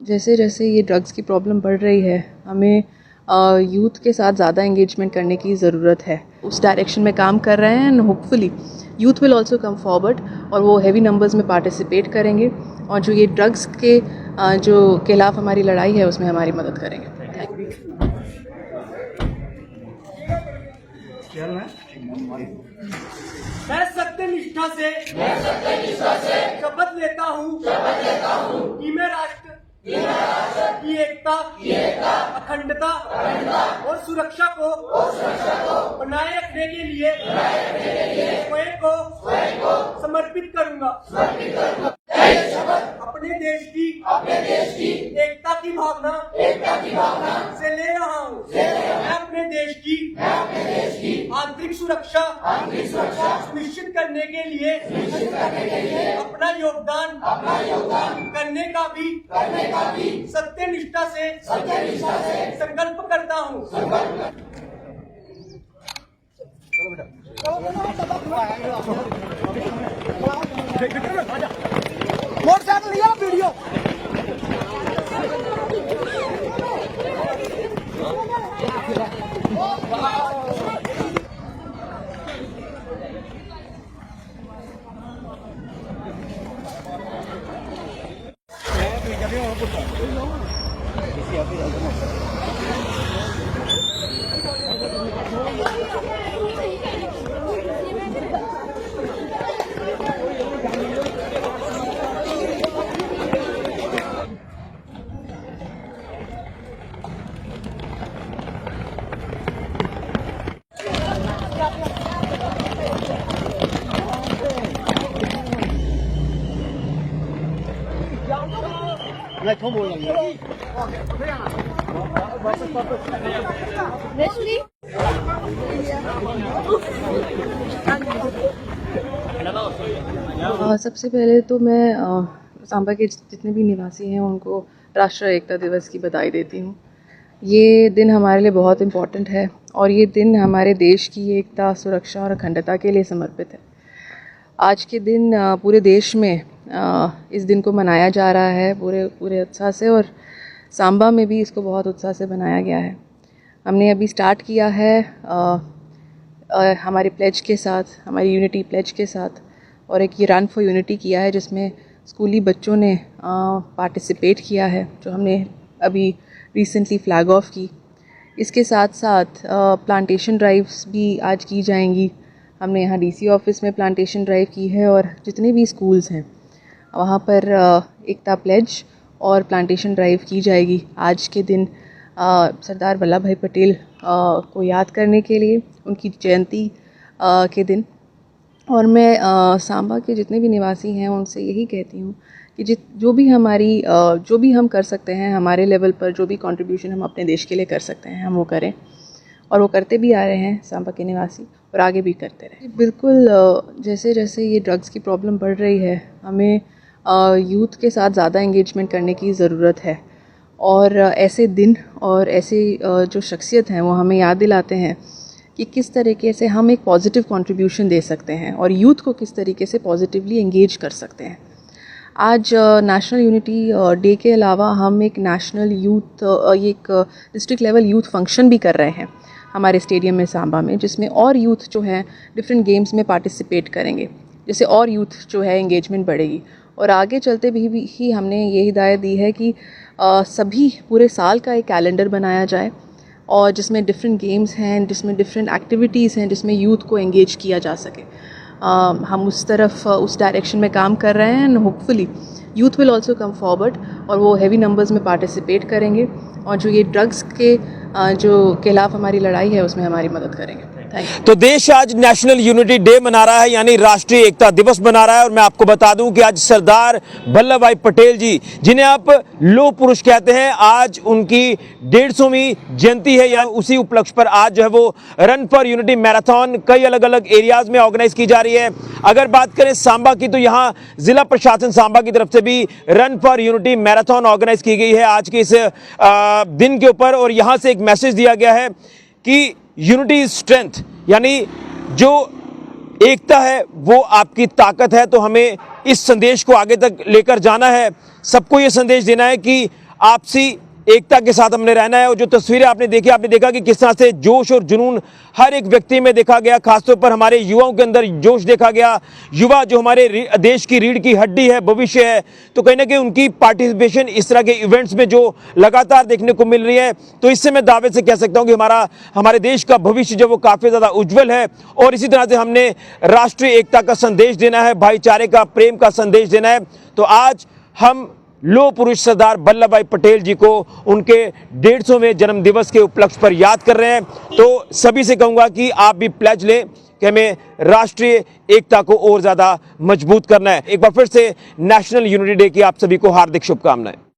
जैसे जैसे ये ड्रग्स की प्रॉब्लम बढ़ रही है, हमें यूथ के साथ ज़्यादा एंगेजमेंट करने की ज़रूरत है। उस डायरेक्शन में काम कर रहे हैं and hopefully youth will also come forward और वो हैवी नंबर्स में पार्टिसिपेट करेंगे और जो ये ड्रग्स के जो खिलाफ हमारी लड़ाई है उसमें हमारी मदद करेंगे। मैं सत्यनिष्ठा से शपथ लेता हूँ कि मैं राष्ट्र की एकता, अखंडता और सुरक्षा को बनाए रखने के लिए स्वयं को समर्पित करूँगा। अपने देश की एकता की भावना से ले रहा हूँ। मैं अपने देश की आंतरिक सुरक्षा सुनिश्चित करने के लिए अपना योगदान करने का भी सत्यनिष्ठा से संकल्प करता हूँ। मोटरसाइकिल लिया वीडियो सबसे पहले तो मैं सांबा के जितने भी निवासी हैं उनको राष्ट्रीय एकता दिवस की बधाई देती हूँ। ये दिन हमारे लिए बहुत इम्पोर्टेंट है और ये दिन हमारे देश की एकता, सुरक्षा और अखंडता के लिए समर्पित है। आज के दिन पूरे देश में इस दिन को मनाया जा रहा है पूरे उत्साह से और सांबा में भी इसको बहुत उत्साह से मनाया गया है। हमने अभी स्टार्ट किया है हमारे प्लेज के साथ, हमारी यूनिटी प्लेज के साथ, और एक ये रन फॉर यूनिटी किया है जिसमें स्कूली बच्चों ने पार्टिसिपेट किया है, जो हमने अभी रिसेंटली फ्लैग ऑफ की। इसके साथ साथ प्लांटेशन ड्राइव्स भी आज की जाएंगी। हमने यहाँ डीसी ऑफिस में प्लांटेशन ड्राइव की है और जितने भी स्कूल्स हैं वहाँ पर एकता प्लेज और प्लांटेशन ड्राइव की जाएगी आज के दिन सरदार वल्लभ भाई पटेल को याद करने के लिए, उनकी जयंती के दिन। और मैं सांबा के जितने भी निवासी हैं उनसे यही कहती हूँ कि जो भी हम कर सकते हैं हमारे लेवल पर, जो भी कंट्रीब्यूशन हम अपने देश के लिए कर सकते हैं हम वो करें, और वो करते भी आ रहे हैं सांबा के निवासी और आगे भी करते रहें। बिल्कुल जैसे जैसे ये ड्रग्स की प्रॉब्लम बढ़ रही है, हमें यूथ के साथ ज़्यादा एंगेजमेंट करने की ज़रूरत है और ऐसे दिन और ऐसे जो शख्सियत हैं वो हमें याद दिलाते हैं कि किस तरीके से हम एक पॉजिटिव कंट्रीब्यूशन दे सकते हैं और यूथ को किस तरीके से पॉजिटिवली एंगेज कर सकते हैं। आज नेशनल यूनिटी डे के अलावा हम एक नेशनल यूथ एक डिस्ट्रिक्ट लेवल यूथ फंक्शन भी कर रहे हैं हमारे स्टेडियम में सांबा में, जिसमें और यूथ जो है डिफरेंट गेम्स में पार्टिसिपेट करेंगे, जिससे और यूथ जो है एंगेजमेंट बढ़ेगी। और आगे चलते भी ही हमने ये हिदायत दी है कि सभी पूरे साल का एक कैलेंडर बनाया जाए और जिसमें डिफरेंट गेम्स हैं, जिसमें डिफरेंट एक्टिविटीज़ हैं, जिसमें यूथ को एंगेज किया जा सके। हम उस डायरेक्शन में काम कर रहे हैं and hopefully youth will also come forward और वो हैवी नंबर्स में पार्टिसिपेट करेंगे और जो ये ड्रग्स के जो खिलाफ हमारी लड़ाई है उसमें हमारी मदद करेंगे। तो देश आज नेशनल यूनिटी डे मना रहा है, यानी राष्ट्रीय एकता दिवस मना रहा है। और मैं आपको बता दूं कि आज सरदार वल्लभ भाई पटेल जी, जिन्हें आप लौह पुरुष कहते हैं, आज उनकी 150वीं जयंती है। या उसी उपलक्ष्य पर आज जो है वो रन फॉर यूनिटी मैराथन कई अलग अलग एरियाज में ऑर्गेनाइज की जा रही है। अगर बात करें सांबा की, तो यहाँ जिला प्रशासन सांबा की तरफ से भी run for unity marathon organise की गई है आज के इस दिन के ऊपर। और यहाँ से एक मैसेज दिया गया है कि यूनिटी इज स्ट्रेंथ, यानी जो एकता है वो आपकी ताकत है। तो हमें इस संदेश को आगे तक लेकर जाना है, सबको ये संदेश देना है कि आपसी एकता के साथ हमने रहना है। और जो तस्वीरें आपने देखा कि किस तरह से जोश और जुनून हर एक व्यक्ति में देखा गया, खासतौर पर हमारे युवाओं के अंदर जोश देखा गया। युवा जो हमारे देश की रीढ़ की हड्डी है, भविष्य है, तो कहीं ना कहीं उनकी पार्टिसिपेशन इस तरह के इवेंट्स में जो लगातार देखने को मिल रही है, तो इससे मैं दावे से कह सकता हूं कि हमारे देश का भविष्य जो वो काफ़ी ज़्यादा उज्जवल है। और इसी तरह से हमने राष्ट्रीय एकता का संदेश देना है, भाईचारे का, प्रेम का संदेश देना है। तो आज हम लौह पुरुष सरदार वल्लभ भाई पटेल जी को उनके 150वें जन्म दिवस के उपलक्ष्य पर याद कर रहे हैं। तो सभी से कहूंगा कि आप भी प्लेज लें कि हमें राष्ट्रीय एकता को और ज्यादा मजबूत करना है। एक बार फिर से नेशनल यूनिटी डे की आप सभी को हार्दिक शुभकामनाएं।